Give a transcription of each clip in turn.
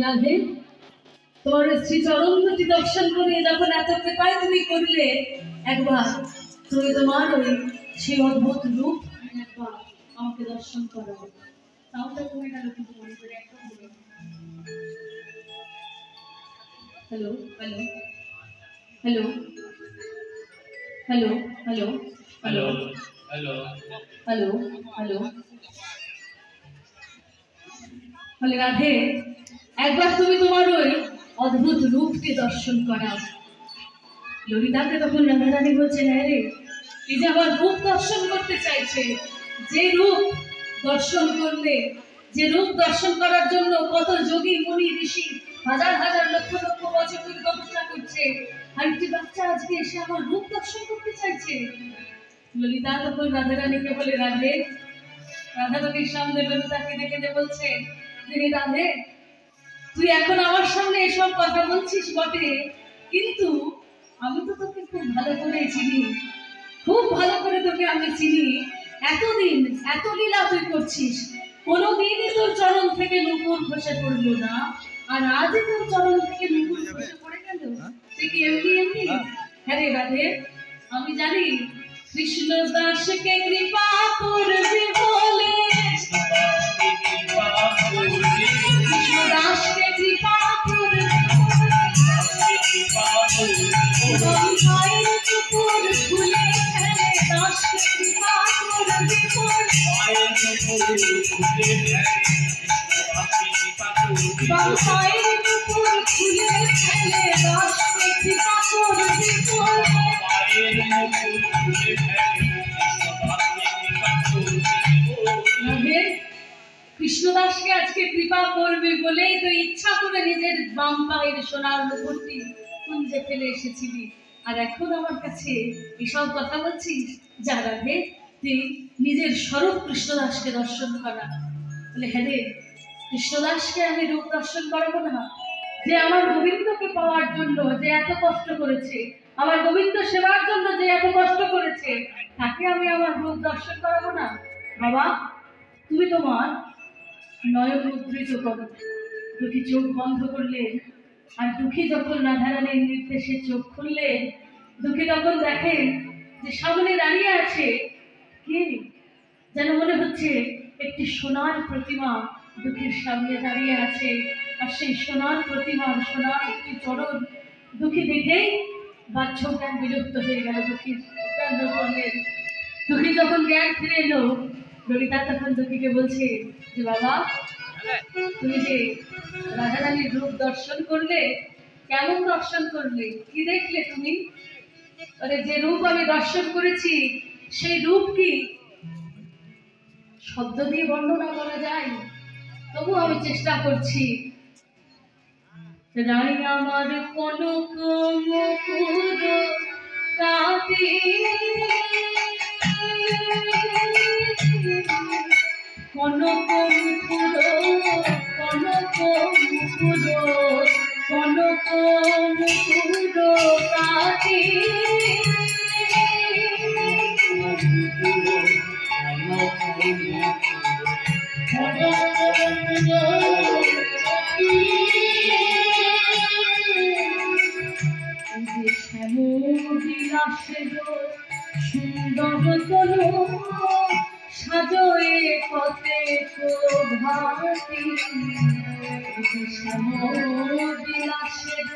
রাধে, তোমার শ্রী চরণ দুটি দর্শন করে যখন এত কৃপায় তুমি করলে, একবার তুমি তোমার ওই সেই অদ্ভুত রূপ একবার আমাকে দর্শন করো। তাহলে তুমি গেল কিন্তু মনে করে একটা বলো। Hello hello hello hello hello hello hello hello hello বলে রাধে, একবার তুমি তোমার ওই অদ্ভুত রূপকে দর্শন করাও। ললিতাকে তখন রাধারানী বলছে, হ্যাঁ রে, এই যে আমার রূপ দর্শন করতে চাইছে, যে রূপ দর্শন করলে, যে রূপ দর্শন করার জন্য কত যোগী মুনি ঋষি হাজার হাজার লক্ষ লক্ষ বছর ধরে তপস্যা করছে, আর একটি বাচ্চা আজকে এসে আমার রূপ দর্শন করতে চাইছে। ললিতা তখন রাধারানীকে বলে, রাধে, রাধারানীর সামনে ললিতাকে ডেকে বলছে, রাধে, তুই এখন আমার সামনে এসব কথা বলছিস বটে, কিন্তু আমি তো তোকে খুব ভালো করে চিনি, খুব ভালো করে তোকে আমি চিনি। এতদিন এত লীলা তুই করছিস, কোনোদিনই তোর চরণ থেকে নূপুর খসে পড়লো না, আর আজই তোর চরণ থেকে নূপুর খসে পড়ে গেল। সে কি এমনি এমনি? হ্যাঁ রে রাধে, আমি জানি কৃষ্ণ দাসকে কৃপা করবি বলে, কৃষ্ণ দাসকে কৃপা করবি মায়ের চুপুর খুলে ফেলে, দাসকে কৃপা করবি বলে, মায়ের চুপুর খুলে ফেলে, দাসকে কৃপা করবি বলে। কৃষ্ণদাসকে আজকে কৃপা করবে বলেই তো ইচ্ছা করে নিজের বাম পায়ের সোনার মুকুটটি কুঞ্জে ফেলে এসেছিলি, আর এখন আমার কাছে এসব কথা বলছিস? যা রাধে, তুই নিজের স্বরূপ কৃষ্ণদাসকে দর্শন করা। বলে, হ্যাঁ রে, কৃষ্ণদাসকে আমি রূপ দর্শন করাবো না? যে আমার গোবিন্দকে পাওয়ার জন্য যে এত কষ্ট করেছে, আমার গোবিন্দ সেবার জন্য যে এত কষ্ট করেছে, তাকে আমি আমার রূপ দর্শন করাবো না? বাবা, তুমি তোমার নয়ন মুদ্রিত করো, দুটি চোখ বন্ধ করলে, আর দুঃখী যখন রাধারানীর নির্দেশে চোখ খুললে, দুঃখী তখন দেখে যে সামনে দাঁড়িয়ে আছে কে যেন মনে হচ্ছে একটি সোনার প্রতিমা দুঃখীর সামনে দাঁড়িয়ে আছে, আর সেই সোনার প্রতিমার সোনার একটি চরণ দুঃখী দেখেই বাহ্য জ্ঞান বিলুপ্ত হয়ে গেল। দুঃখী যখন জ্ঞান ফিরে এলো, ললিতা তখন দুঃখীকে বলছে যে, বাবা, তুমি যে রাধারানীর রূপ দর্শন করলে, কেমন দর্শন করলে, কি দেখলে তুমি? যে রূপ আমি দর্শন করেছি, সেই রূপ কি শব্দ দিয়ে বর্ণনা করা যায়? তবু আমি চেষ্টা করছি। রাই আমার কনক মুকুর কাটি, কনক মুকুর, কনক মুকুর, কনক মুকুর কাটি, সুন্দর তনু সাজয়ে কতে ভাতি, শ্যামবিলাসের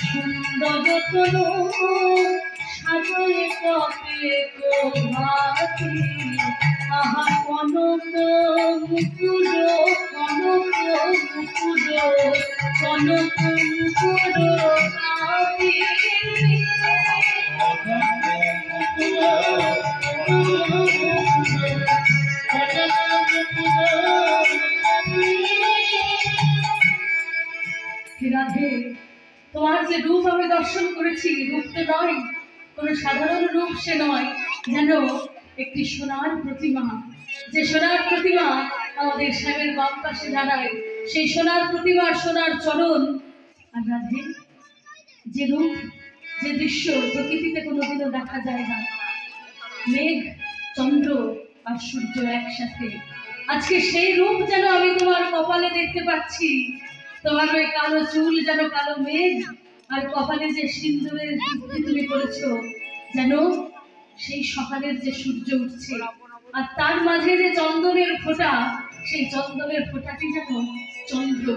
সুন্দর তনু সাজয়ে কতে ভাতি, আহা কনক মুকুর, কনক মুকুর, কনক মুকুর কাটি, রাধে, তোমার যে রূপ আমি দর্শন করেছি, রূপ তো নয় কোনো সাধারণ রূপ, সে নয়, যেন একটি সোনার প্রতিমা। যে সোনার প্রতিমা আমাদের শ্যামের বাম পাশে দাঁড়ায়, সেই সোনার প্রতিমার সোনার চরণ। আর রাধে, যে রূপ, যে দৃশ্য প্রকৃতিতে কোনোদিনও দেখা যায় না, মেঘ, চন্দ্র আর সূর্য একসাথে, আজকে সেই রূপ যেন আমি তোমার কপালে দেখতে পাচ্ছি। তোমার ওই কালো চুল যেন কালো মেঘ, আর কপালে যে সিন্দুরের টিপটি তুমি করেছো যেন সেই সকালের যে সূর্য উঠছে, আর তার মাঝে যে চন্দনের ফোঁটা, সেই চন্দনের ফোঁটাটি যেন চন্দ্র।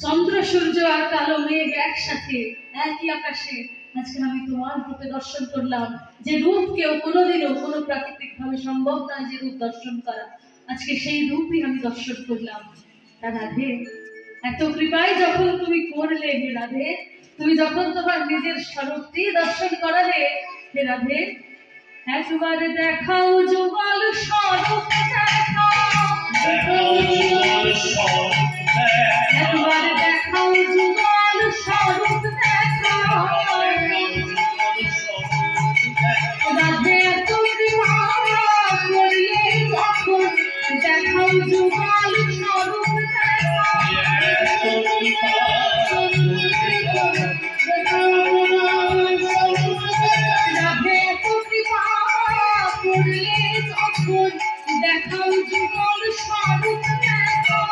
চন্দ্র সূর্য আর কালো মেঘ একসাথে একই আকাশে আজকে আমি তোমার রূপে দর্শন করলাম, যে রূপ কেউ কোনোদিনও কোনো প্রাকৃতিক ভাবে সম্ভব নয় যে রূপ দর্শন করা, আজকে সেই রূপই আমি দর্শন করলাম। রাধে, এত কৃপায় যখন তুমি করলে হে রাধে, তুমি যখন তোমার নিজের স্বরূপটি দর্শন করালে হে রাধে, একবার দেখাও যুগল স্বরূপ দেখাও, একবার দেখাও যুগল স্বরূপ দেখাও, রাধে এত কৃপা করলে যখন দেখাও যুগল স্বরূপ দেখাও, রাধে এত কৃপা করলে যখন দেখাও যুগল স্বরূপ দেখাও,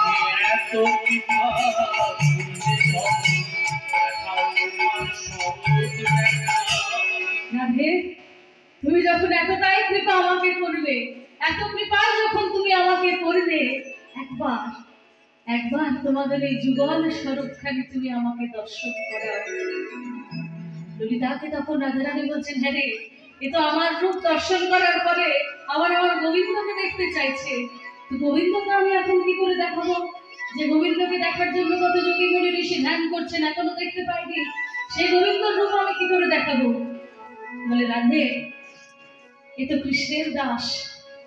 রাধে তুমি যখন এতটাই কৃপা আমাকে করলে, এত কৃপা যখন তুমি আমাকে করলে, একবার একবার তোমাদের এই যুগল স্বরূপখানি তুমি আমাকে দর্শন করাও। ললিতাকে তখন রাধারানী বলছেন, হ্যাঁ রে, এ তো আমার রূপ দর্শন করার পরে আমার গোবিন্দকে দেখতে চাইছে, তো গোবিন্দকে আমি এখন কি করে দেখাবো? যে গোবিন্দকে দেখার জন্য কত যোগী মুনি ঋষি ধ্যান করছেন, এখনো দেখতে পাইনি, সেই গোবিন্দর রূপ আমি কি করে দেখাবো? বলে, রাধে এ তো কৃষ্ণের দাস,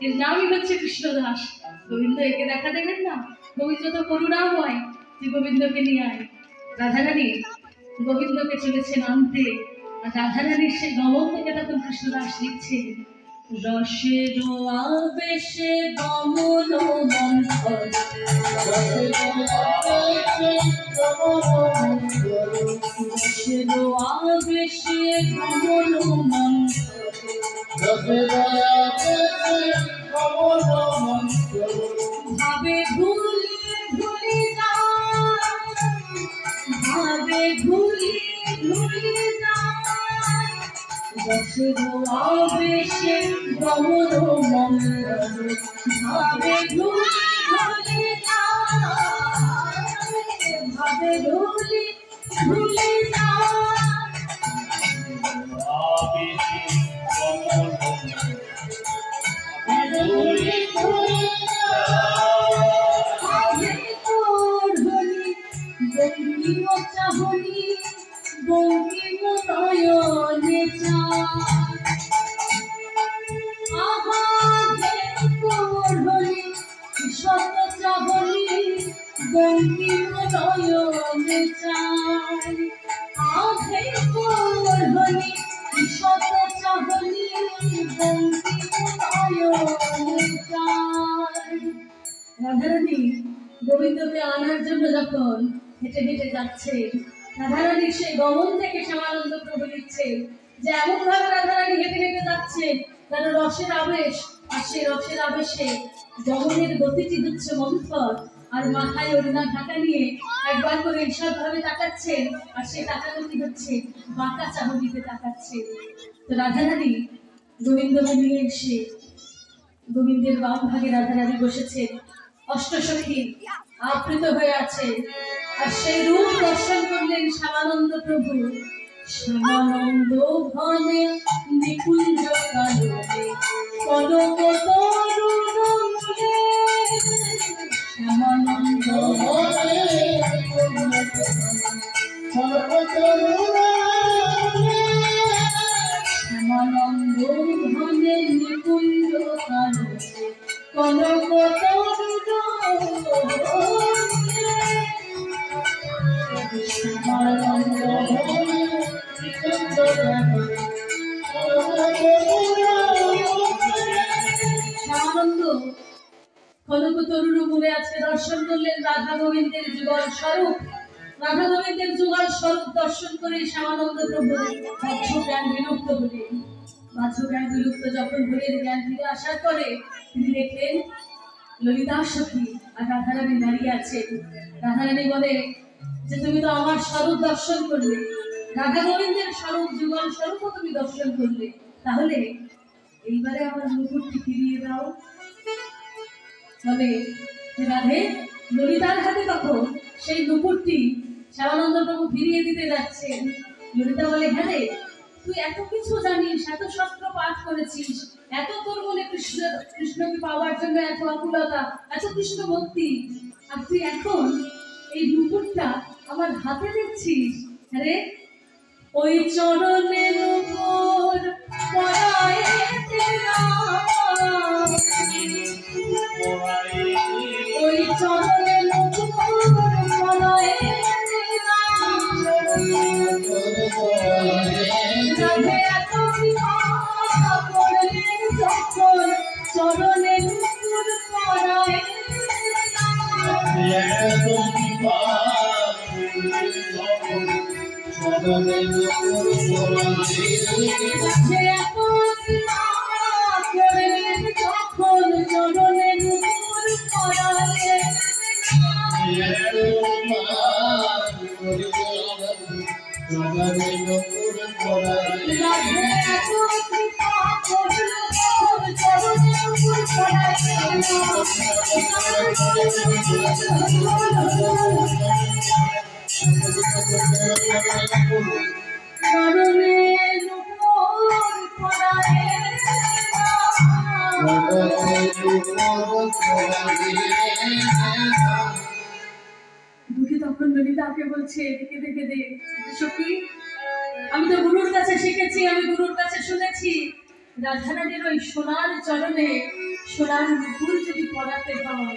এর নামই হচ্ছে কৃষ্ণ দাস, গোবিন্দ একে দেখা দেবেন না? গোবিন্দ তো করুণাময়, তুই গোবিন্দকে নিয়ে আয়। রাধারানী গোবিন্দকে চলেছেন আনতে, আর রাধারানীর সেই গমন থেকে তখন কৃষ্ণদাস লিখছে, রসের আবেশে গমন মন্থর, রসের আবেশে গমন মন্থর, ভাবে ভুলি ভুলি যা, ভাবে ভুলি ভুলি যা, রসের আবেশে গমন মন্থর, ভাবে ভুলি ভুলি যা, ভাবে ভুলি ভুলি যা, বঙ্কিম নয়নে চাহনি, শত চাহনি বঙ্কিম নয়নে চাই, আধে করহনি শত চাহনি বঙ্কিম নয়নে চাই। রাধারানী গোবিন্দকে আনার জন্য যখন হেঁটে হেঁটে যাচ্ছে, রাধারানীর সেই গমন থেকে শ্যামানন্দ প্রভু লিখছেন যে এমন ভাবে রাধারানী হেঁটে হেঁটে যাচ্ছে যেন রসের আবেশ, আর সেই রসের আবেশে গমনের গতিটি হচ্ছে মন্থর, আর মাথায় ওড়না ঢাকা নিয়ে একবার করে ঈষৎ ভাবে তাকাচ্ছেন, আর সেই তাকানোটি হচ্ছে বাঁকা চাহনিতে তাকাচ্ছে। তো রাধারানী গোবিন্দকে নিয়ে এসে গোবিন্দের বাম ভাগে রাধারানী বসেছেন, অষ্টসখী আবৃত হয়ে আছে, আর সেই রূপ দর্শন করলেন শ্যামানন্দ প্রভু। শ্যামানন্দ ঘনে নিকুঞ্জ কাননে কনক তরুণ মূলে, শ্যামানন্দ ঘনে শ্যামানন্দ ঘনে নিকুঞ্জ কাননে কনক তরুণ শ্যামানন্দ কনক তরুণ মূলে আজকে দর্শন করলেন রাধা গোবিন্দের যুগল স্বরূপ। রাধা গোবিন্দের যুগল স্বরূপ দর্শন করে শ্যামানন্দ প্রভু বাহ্য জ্ঞান বিলুপ্ত হলেন। বাহ্য জ্ঞান বিলুপ্ত যখন হলেন, জ্ঞান ফিরে আসার পরে তিনি দেখলেন ললিতা সখী আর রাধারানী দাঁড়িয়ে আছেন। রাধারানী বলে, যে তুমি তো আমার স্বরূপ দর্শন করলে, রাধা গোবিন্দের স্বরূপ যুগল স্বরূপও তুমি দর্শন করলে, তাহলে এইবারে আমার মুকুটটি ফিরিয়ে দাও। বলে রাধে, ললিতার হাতে তখন সেই নুপুরটি শ্যামানন্দ প্রভু ফিরিয়ে দিতে যাচ্ছেন। ললিতা বলে, হ্যাঁ রে, তুই এত কিছু জানিস, এত শাস্ত্র পাঠ করেছিস, এত তোর মনে কৃষ্ণকে পাওয়ার জন্য এত আকুলতা, এত কৃষ্ণ ভক্তি, আর তুই এখন এই নুপুরটা আমার হাতে দিচ্ছিস। আরে ওই চরণে নুপুর পরাইতে না, ওই চরণে নুপুর পরাইতে না, রাধে এত কৃপা করলেন যখন চরণে নুপুর পরাইতে না, চরণে নুপুর পরাইতে দুঃখী তখন ললিতাকে বলছে, দেখে দেখে দে সখী, আমি তো গুরুর কাছে শিখেছি, আমি গুরুর কাছে শুনেছি রাধারানীর ওই সোনার চরণে সোনার মুকুট যদি পরাতে হয়,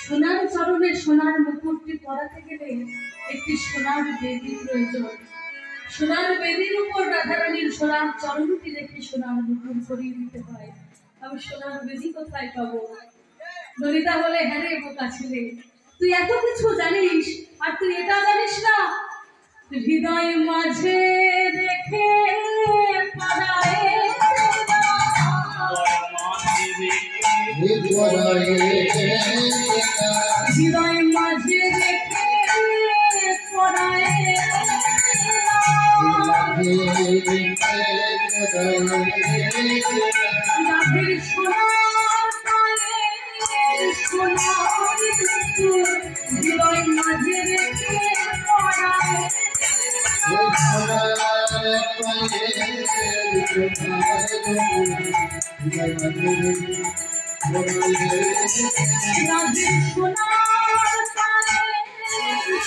সোনার চরণে সোনার মুকুটটি পরাতে গেলে একটি সোনার বেদির প্রয়োজন। সোনার বেদির উপর রাধারানীর সোনার চরণটি রেখে সোনার মুকুট পরিয়ে দিতে হয়। আমি সোনার বেদি কোথায় পাবো? ললিতা বলে, হ্যাঁ রে বোকা ছেলে, তুই এত কিছু জানিস, আর তুই এটা জানিস না হৃদয় মাঝে রেখে হৃদয় মাঝে রেখে পড়ায় রাধের সোনার কালে সোনার হৃদয় মাঝে রেখে পড়ায় রাধের সোনার কালে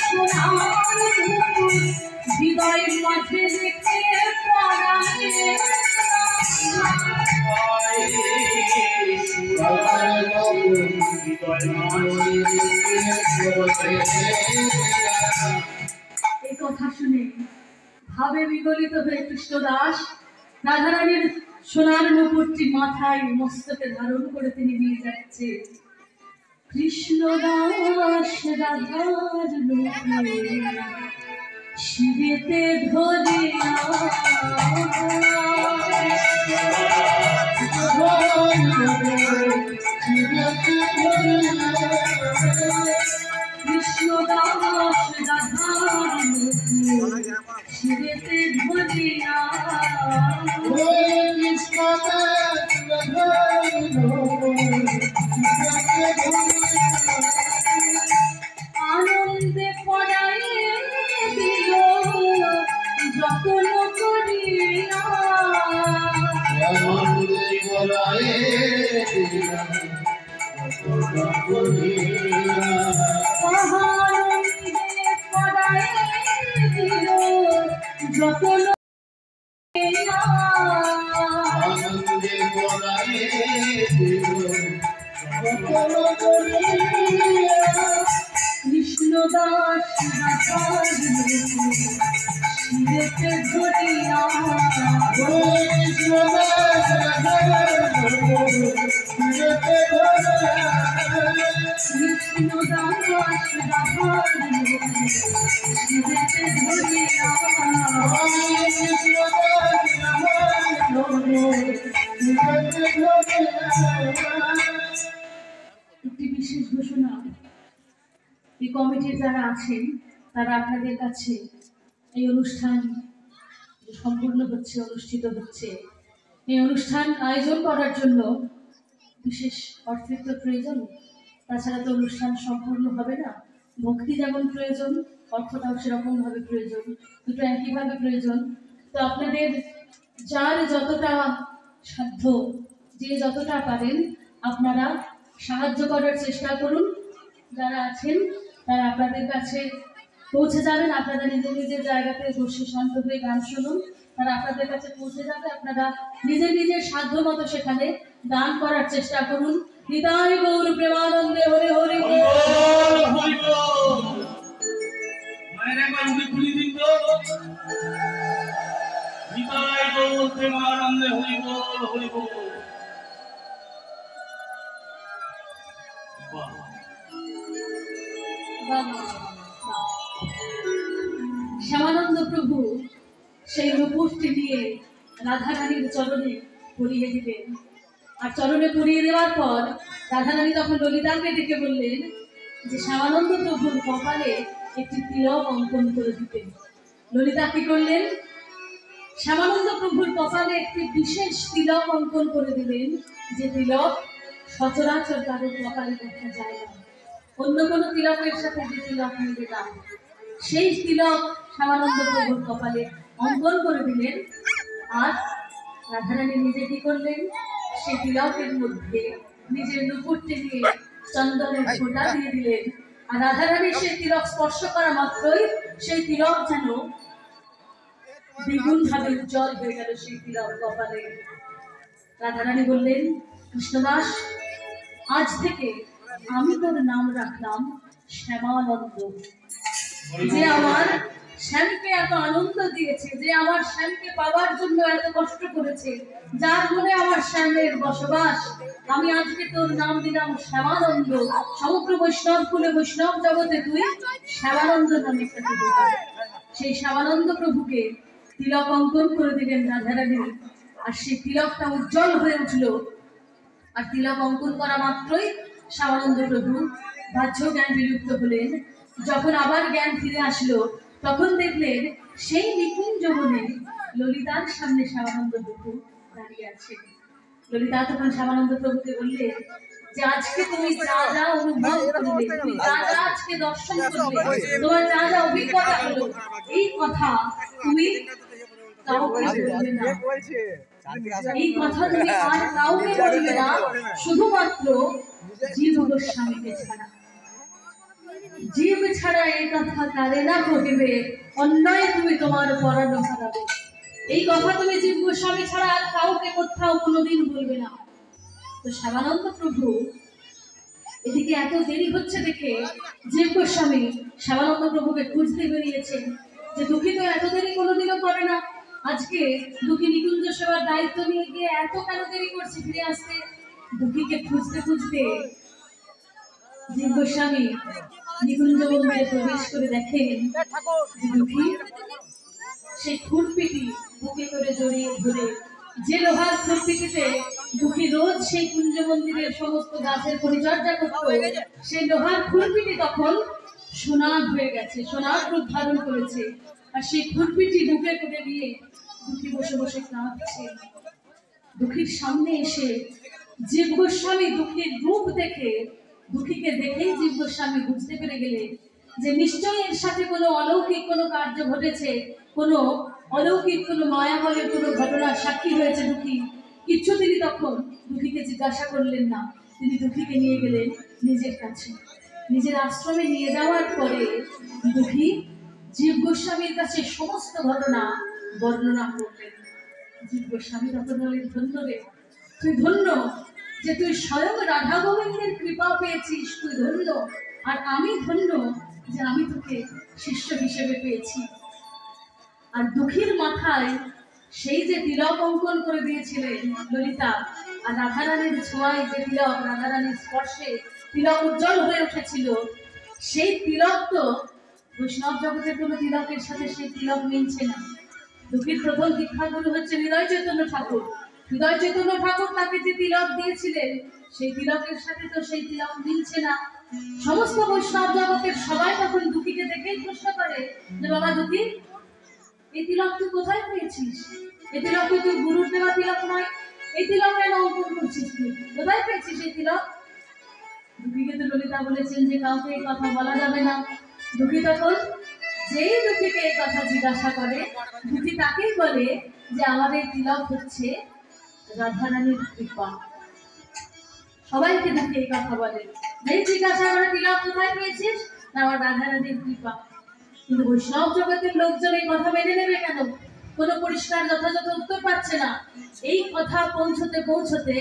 সোনার হৃদয় মাঝে রেখে পড়ায় এই কথা শুনে ভাবে বিগলিত হয়ে কৃষ্ণদাস রাধারানীর সোনার নুপুরটি মাথায় মস্তকে ধারণ করে তিনি নিয়ে যাচ্ছে। কৃষ্ণদাস রাধার নুপুর শিবেতে ধরিয়া কৃষ্ণদাস রাধার নুপুর শিবেতে ধরিয়া আনন্দে পড়াই দিল যতন করিয়া আনন্দে পড়াই দিল যতন আনন্দে পড়াই কৃষ্ণদাস শিবেতে ধরিয়া একটি বিশেষ ঘোষণা, এই কমিটির যারা আছেন তারা আপনাদের কাছে এই অনুষ্ঠান সম্পূর্ণ হচ্ছে, অনুষ্ঠিত হচ্ছে, এই অনুষ্ঠান আয়োজন করার জন্য বিশেষ অর্থের তো প্রয়োজন। তাছাড়া তো অনুষ্ঠান সম্পূর্ণ হবে না। ভক্তি যেমন প্রয়োজন, অর্থটাও সেরকমভাবে প্রয়োজন, দুটো একইভাবে প্রয়োজন। তো আপনাদের যার যতটা সাধ্য, যে যতটা পারেন আপনারা সাহায্য করার চেষ্টা করুন। যারা আছেন তারা আপনাদের কাছে পৌঁছে যাবেন। আপনারা নিজের নিজের জায়গাতে বসে শান্ত হয়ে গান শুনুন, তারা আপনাদের কাছে পৌঁছে যাবে। আপনারা নিজের নিজের সাধ্য মতো সেখানে দান করার চেষ্টা করুন। হৃদয় গৌর প্রেমানন্দে হরে হরে বল। শ্যামানন্দ প্রভু সেই নুপুরটি দিয়ে রাধারানীর চরণে পরিয়ে দিলেন। আর চরণে পরিয়ে দেওয়ার পর রাধারানী তখন ললিতাকে ডেকে বললেন যে শ্যামানন্দ প্রভুর কপালে একটি তিলক অঙ্কন করে দিতেন। ললিতা কি করলেন? শ্যামানন্দ প্রভুর কপালে একটি বিশেষ তিলক অঙ্কন করে দিলেন, যে তিলক সচরাচর তাদের কপালে দেখা যায় না। অন্য কোনো তিলকের সাথে যে তিলক মিলে না, সেই তিলক শ্যামানন্দ প্রভুর কপালে অঙ্কন করে দিলেন। আর রাধারানী নিজে কি করলেন? সেই তিলকের মধ্যে নিজের নুপুরটি দিয়ে চন্দনের ফোঁটা দিয়ে দিলেন। আর রাধারানী সেই তিলক স্পর্শ করা মাত্রই সেই তিলক যেন দ্বিগুণ ভাবে উজ্জ্বল হয়ে গেল সেই তিলক কপালে। রাধারানী বললেন, কৃষ্ণদাস, আজ থেকে আমি তোর নাম রাখলাম শ্যামানন্দ। যে আমার শ্যামকে এত আনন্দ দিয়েছে, যে আমার শ্যামকে পাওয়ার জন্য এত কষ্ট করেছে, যার মনে আমার শ্যামের বসবাস, আমি আজকে তোর নাম দিলাম শ্যামানন্দ। সমগ্র বৈষ্ণব কুলে, বৈষ্ণব জগতে তুই শ্যামানন্দ নামে খ্যাতি। সেই শ্যামানন্দ প্রভুকে তিলক অঙ্কন করে দিলেন রাধারানী। আর সেই তিলকটা উজ্জ্বল হয়ে উঠল। আর তিলক অঙ্কন করা মাত্রই শ্যামানন্দ প্রভু বাহ্য জ্ঞান বিলুপ্ত হলেন। যখন আবার জ্ঞান ফিরে আসলো, তখন দেখলেন সেই নিকুঞ্জ বনে ললিতার সামনে শ্যামানন্দ প্রভু দাঁড়িয়ে আছেন। ললিতা তখন শ্যামানন্দ প্রভুকে বললেন যে আজকে তুমি যা যা অনুভব করলে, তুমি যা যা আজকে দর্শন করলে, তোমার যা যা অভিজ্ঞতা হলো, এই কথা তুমি কাউকে বলবে না। এই কথা তুমি আর কাউকে বলবে না, শুধুমাত্র জীব গোস্বামীকে ছাড়া। জীব ছাড়া এই কথা কারে না কহিবে, অন্যায় তুমি তোমার পরানো হারাবে। এই কথা তুমি জীব গোস্বামী ছাড়া আর কাউকে কোথাও কোনোদিন বলবে না। তো শ্যামানন্দ প্রভু এদিকে এত দেরি হচ্ছে দেখে জীব গোস্বামী শ্যামানন্দ প্রভুকে খুঁজতে বেরিয়েছেন, যে দুঃখী তো এত দেরি কোনোদিনও করে না, আজকে দুঃখী নিকুঞ্জ সেবার দায়িত্ব নিয়ে গিয়ে এত কেন দেরি করছে ফিরে আসতে। দুঃখীকে খুঁজতে খুঁজতে জীব গোস্বামী নিকুঞ্জ মন্দিরে প্রবেশ করে দেখেন যে দুঃখী সেই খুরপিটি বুকে করে জড়িয়ে ধরে, যে লোহার খুরপিটিতে দুঃখী রোজ সেই কুঞ্জ মন্দিরের সমস্ত গাছের পরিচর্যা করত, সেই লোহার খুরপিটি তখন সোনার হয়ে গেছে, সোনার রূপ ধারণ করেছে। আর সেই খুরপিটি বুকে করে নিয়ে দুঃখী বসে বসে কাঁদছে। দুঃখীর সামনে এসে জীব গোস্বামী দুঃখীর রূপ দেখে, দুঃখীকে দেখেই জীব গোস্বামী বুঝতে পেরে গেলেন যে নিশ্চয়ই এর সাথে কোনো অলৌকিক কোনো কার্য ঘটেছে, কোনো অলৌকিক কোনো মায়াবলের কোনো ঘটনার সাক্ষী হয়েছে দুঃখী। কিচ্ছু তিনি তখন দুঃখীকে জিজ্ঞাসা করলেন না। তিনি দুঃখীকে নিয়ে গেলেন নিজের কাছে। নিজের আশ্রমে নিয়ে যাওয়ার পরে দুঃখী জীব গোস্বামীর কাছে সমস্ত ঘটনা বর্ণনা করলেন। জীব গোস্বামী তখন বলেন, ধন্য রে, তুই ধন্য যে তুই স্বয়ং রাধা গোবিন্দের কৃপা পেয়েছিস, তুই ধন্য। আর আমি ধন্য যে আমি তোকে শিষ্য হিসেবে পেয়েছি। আর দুঃখীর মাথায় সেই যে তিলক অঙ্কন করে দিয়েছিলেন ললিতা, আর রাধারানীর ছোঁয়ায় যে তিলক, রাধারানীর স্পর্শে তিলক উজ্জ্বল হয়ে উঠেছিল, সেই তিলক তো বৈষ্ণব জগতের কোনো তিলকের সাথে সেই তিলক মিলছে না। দুঃখীর প্রথম দীক্ষাগুরু হচ্ছে হৃদয় চৈতন্য ঠাকুর। হৃদয় চৈতন্য ঠাকুর তাকে যে তিলক দিয়েছিলেন, সেই তিলকের সাথে তো সেই তিলক মিলছে না। সমস্ত বৈষ্ণব জগতের সবাই তখন দুঃখীকে দেখেই প্রশ্ন করে যে বাবা দুঃখী, এই তিলক তুই কোথায় পেয়েছিস? এই তিলক তুই তোর গুরুর দেওয়া তিলক নয়, এই তিলক কেন অঙ্কন করছিস? তুই কোথায় পেয়েছিস এই তিলক? দুঃখীকে তো ললিতা বলেছেন যে কাউকে এই কথা বলা যাবে না। দুঃখী তখন যেই দুঃখীকে এই কথা জিজ্ঞাসা করে, দুঃখী তাকেই বলে যে আমাদের তিলক হচ্ছে রাধারানীর কৃপা। সবাইকে দুঃখী এই কথা বলে, যেই জিজ্ঞাসা করে তিলক কোথায় পেয়েছিস, না আমার রাধারানীর কৃপা। কিন্তু বৈষ্ণব জগতের লোকজন এই কথা মেনে নেবে কেন? কোনো পরিষ্কার যথাযথ উত্তর পাচ্ছে না। এই কথা পৌঁছতে পৌঁছতে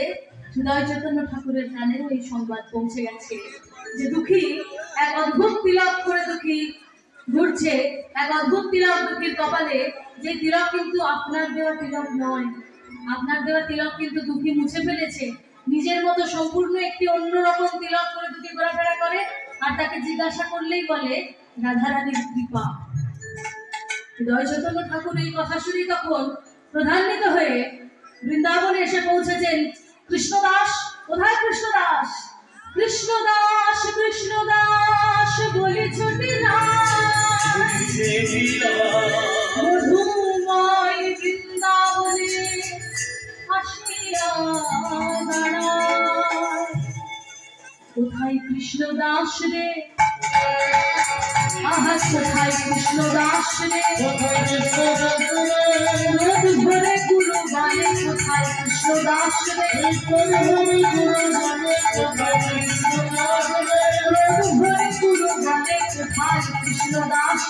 হৃদয় চৈতন্য ঠাকুরের কানেও এই সংবাদ পৌঁছে গেছে যে দুঃখী এক অদ্ভুত তিলক করে দুঃখী ঘুরছে, এক অদ্ভুত তিলক দুঃখীর কপালে, যে তিলক কিন্তু আপনার দেওয়া তিলক নয়। আপনার দেওয়া তিলক কিন্তু দুঃখী মুছে ফেলেছে, নিজের মতো সম্পূর্ণ একটি অন্যরকম তিলক করে দুঃখী ঘোরাফেরা করে, আর তাকে জিজ্ঞাসা করলেই বলে রাধারানীর কৃপা। হৃদয় চৈতন্য ঠাকুর এই কথা শুনে তখন প্রধান্বিত হয়ে বৃন্দাবনে এসে পৌঁছেছেন। কৃষ্ণদাস কোথায়? কৃষ্ণদাস, কৃষ্ণদাস, কৃষ্ণদাস বলে ছোটে মধুময় বৃন্দাবনে আসিয়া দাঁড়ায়। কোথায় কৃষ্ণদাস রে? আহা কোথায় কৃষ্ণদাস রে? রোদ ভরে গুরু গায়ে কোথায় কৃষ্ণদাস রে? রোদ ভরে গুরু গায়ে কোথায় কৃষ্ণদাস?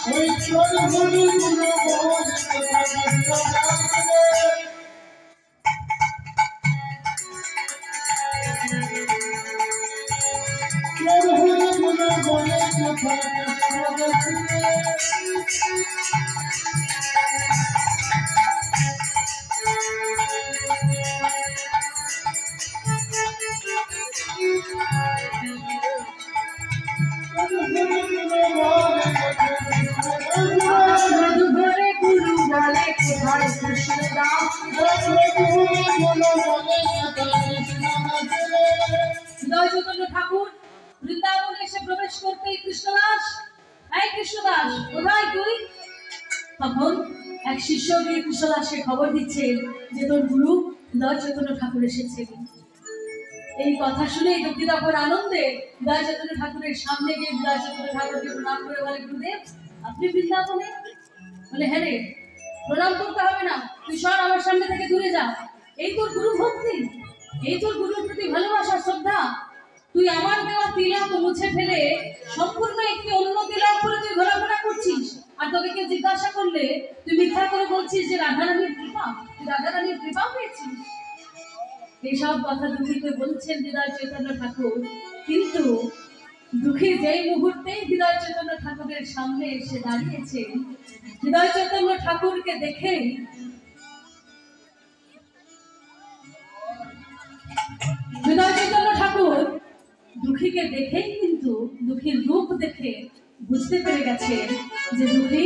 ঠাকুর বৃন্দাবনে এসে প্রবেশ করতেই কৃষ্ণদাস, এই কৃষ্ণদাস কোথায় তুই? তখন এক শিষ্য গিয়ে কৃষ্ণদাসকে খবর দিচ্ছে যে তোর গুরু হৃদয় চৈতন্য ঠাকুর এসেছেন। এই কথা শুনে দুঃখী তখন আনন্দে হৃদয় চৈতন্য ঠাকুরের সামনে গিয়ে হৃদয় চৈতন্য ঠাকুরকে প্রণাম করে বলে, গুরুদেব আপনি বৃন্দাবনে? বলে হ্যাঁ রে, প্রণাম করতে হবে না, তুই সর আমার সামনে থেকে দূরে যা। এই তোর গুরু ভক্তি, এই তোর গুরুর প্রতি ভালোবাসা শ্রদ্ধা। তুই আমার দেওয়া তিলক মুছে ফেলে সম্পূর্ণ একটি অন্য তিলক করে তুই ঘোরাফেরা করছিস, আর তোকে কেউ জিজ্ঞাসা করলে তুই মিথ্যা করে বলছিস যে রাধারানীর কৃপা, তুই রাধারানীর কৃপা পেয়েছিস। এইসব কথা দুঃখীকে বলছেন হৃদয় চৈতন্য ঠাকুর। কিন্তু দুঃখী যেই মুহূর্তে হৃদয় চৈতন্য ঠাকুরের সামনে এসে দাঁড়িয়েছে, হৃদয় চৈতন্য ঠাকুরকে দেখেই হৃদয় চৈতন্য ঠাকুর দুঃখীকে দেখেই কিন্তু দুঃখীর রূপ দেখে বুঝতে পেরে গেছে যে দুঃখী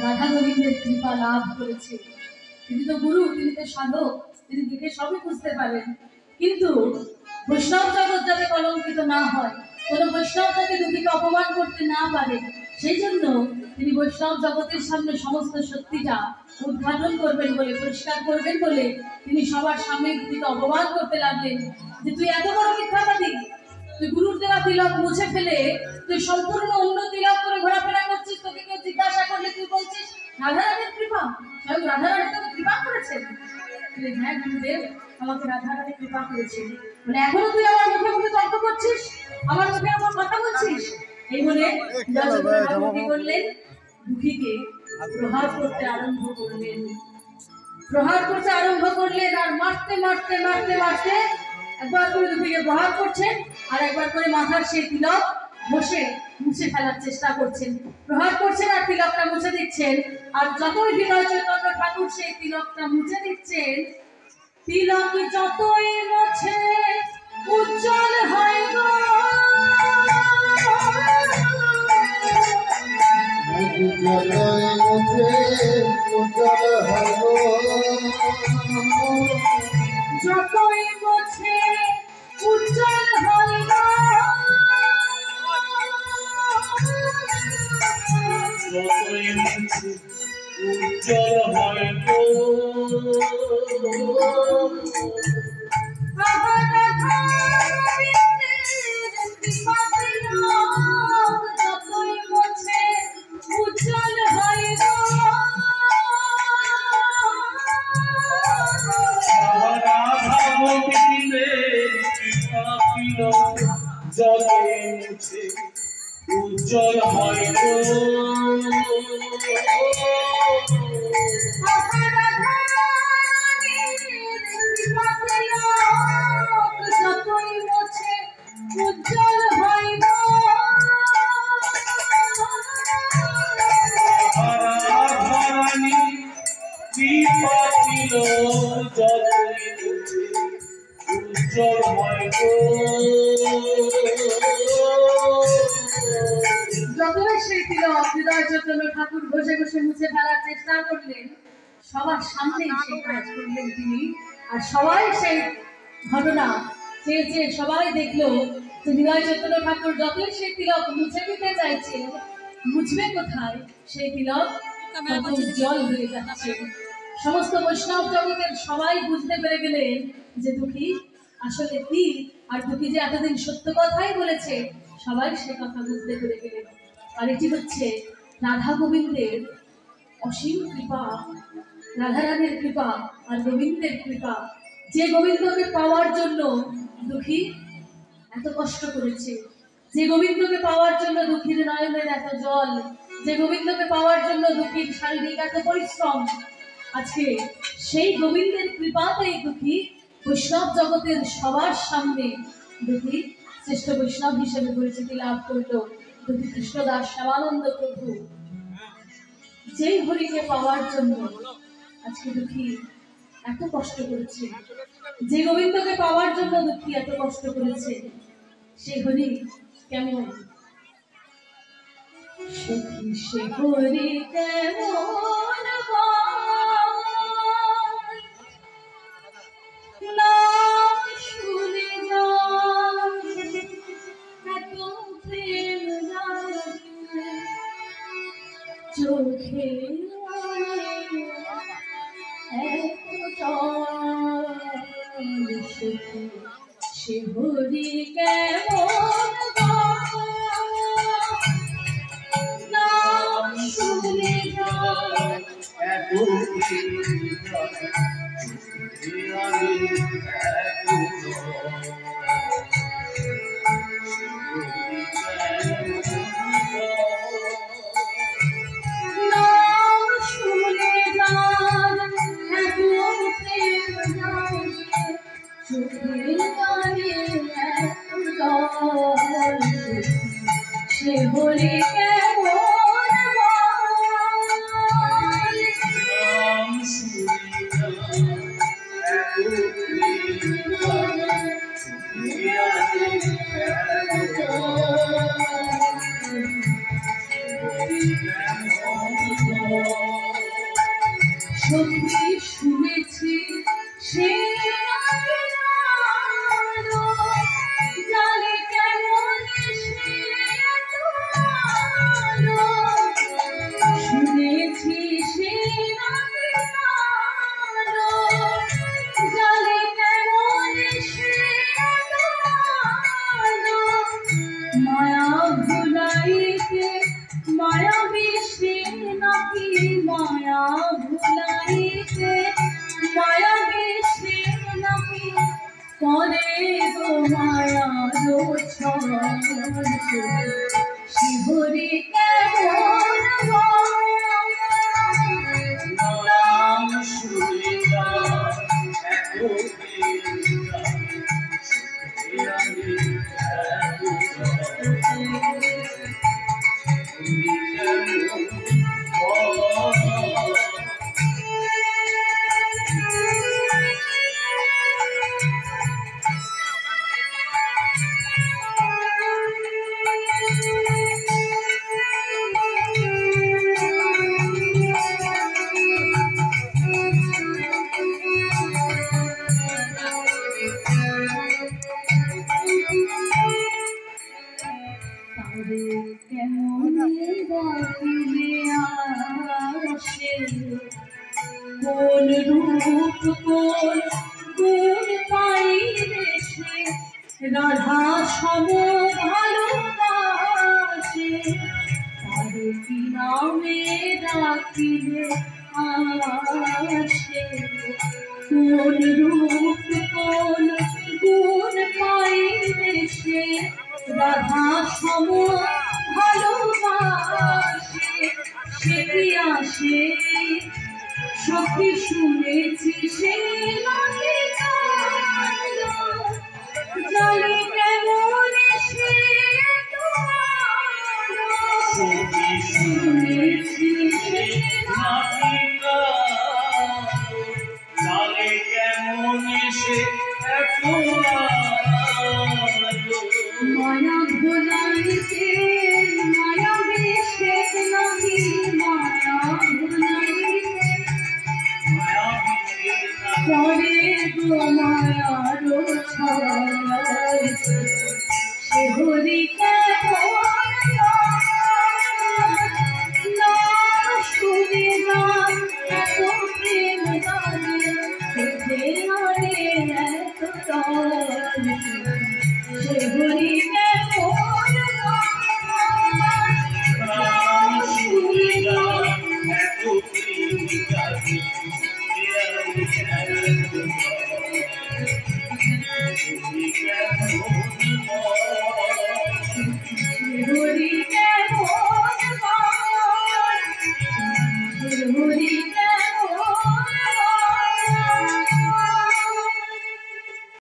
রাধা গোবিন্দের কৃপা লাভ করেছে। তিনি তো গুরু, তিনি তো সাধক, তিনি দেখে সবই বুঝতে পারেন। কিন্তু বৈষ্ণব জগৎ যাতে কলঙ্কিত না হয়, কোন বৈষ্ণব যাতে দুঃখীকে অপমান করতে না পারে, সেই জন্য তিনি বৈষ্ণব জগতের সামনে সমস্ত সত্যিটা উদ্ঘাটন করবেন বলে, পরিষ্কার করবেন বলে তিনি সবার সামনে দুঃখীকে অপমান করতে লাগলেন যে তুই এত বড় মিথ্যাবাদী, তুই গুরুর দেওয়া তিলক মুছে ফেলে তুই সম্পূর্ণ অন্য তিলক করে ঘোরাফেরা করছিস। তোকে কেউ জিজ্ঞাসা করলে তুই বলছিস রাধারানীর কৃপা, স্বয়ং রাধারানী তোকে কৃপা করেছেন। হ্যাঁ গুরুদেব, আমাকে রাধারানী কৃপা করেছেন। মানে এখনো তুই আমার মুখে মুখে তর্ক করছিস, আমার মুখে আমার কথা বলছিস। এই বলে কি করলেন? দুঃখীকে প্রহার করতে আরম্ভ করলেন, প্রহার করতে আরম্ভ করলেন। আর মারতে মারতে মারতে মারতে একবার করে দুঃখীকে প্রহার করছেন, আর একবার করে মাথার সেই তিলক বসে মুছে ফেলার চেষ্টা করছেন। প্রহার করছেন আর তিলকটা মুছে দিচ্ছেন। আর যতই হৃদয় চৈতন্য ঠাকুর সেই তিলকটা মুছে দিচ্ছেন, তিলক যতই মুছে উজ্জ্বল হয় গো, যতই মুছে উজ্জ্বল হয় গো, উজ্জ্বল হয় উজ্জ্বল হয় ধরানি বিপাতিল যতই মুছে উজ্জ্বল হয় যতই সেই তিলক হৃদয় চৈতন্য ঠাকুর ঘষে ঘষে মুছে ফেলার চেষ্টা করলেন, সবার সামনে সেই কাজ করলেন তিনি। আর সবাই সেই ঘটনা চেয়ে চেয়ে সবাই দেখলো যে হৃদয় চৈতন্য ঠাকুর যতই সেই তিলক মুছে দিতে চাইছে, মুছবে কোথায়, সেই তিলক তত উজ্জ্বল হয়ে যাচ্ছে। সমস্ত বৈষ্ণব জগতের সবাই বুঝতে পেরে গেলেন যে দুঃখী আসলে কি, আর দুঃখী যে এতদিন সত্য কথাই বলেছে, সবাই সে কথা বুঝতে পেরে গেলেন। আর এটি হচ্ছে রাধা গোবিন্দের অসীম কৃপা, রাধারানীর কৃপা আর গোবিন্দের কৃপা। যে গোবিন্দকে পাওয়ার জন্য দুঃখী এত কষ্ট করেছে, যে গোবিন্দকে পাওয়ার জন্য দুঃখীর নয়নের এত জল, যে গোবিন্দকে পাওয়ার জন্য দুঃখীর শারীরিক এত পরিশ্রম, আজকে সেই গোবিন্দের কৃপাতেই দুঃখী বৈষ্ণব জগতের সবার সামনে দুঃখী শ্রেষ্ঠ বৈষ্ণব হিসেবে পরিচিতি লাভ করল। দুঃখী কৃষ্ণদাস শ্যামানন্দ প্রভু যেই হরিকে পাওয়ার জন্য আজকে দুঃখী এত কষ্ট করেছে, যে গোবিন্দকে পাওয়ার জন্য দুঃখী এত কষ্ট করেছে, সেই হরি কেমন সখী, সে হরি কেমন নাম শুনে এত প্রেম চোখে সে হরি কেমন নাম শুনে সে হরি কেমন সত্যি শুনেছি সে জানে কেমন শুনেছি সে জানে কেমন মায়া ভুলাইতে মায়া বেশে নাকি, মায়া ভুলাইতে মায়া বেশে নাকি, করে গো মায়া শিহরি কেমন নাম শুনিয়া কোন রূপ কোন গুণ পাইলে সে রাধা সম ভালোবাসে তার কি নামে ডাকিলে আসে কোন রূপ কোন গুণ পাইলে সে রাধা সম ভালোবাসে সে কি আসে সখী শুনেছি সে নাকি কালো জানি কেমন সে সখী শুনেছি সে জানে কেমন সে এত মায়া ভোলাইতে মায়া বেশে নাহি মায়া ভোলাইতে পরে গো মায়ার ছায় সে হরি কেমন না শুনে না এত প্রেম গানে পেতে আরে এত তার সে হরি কেমন এত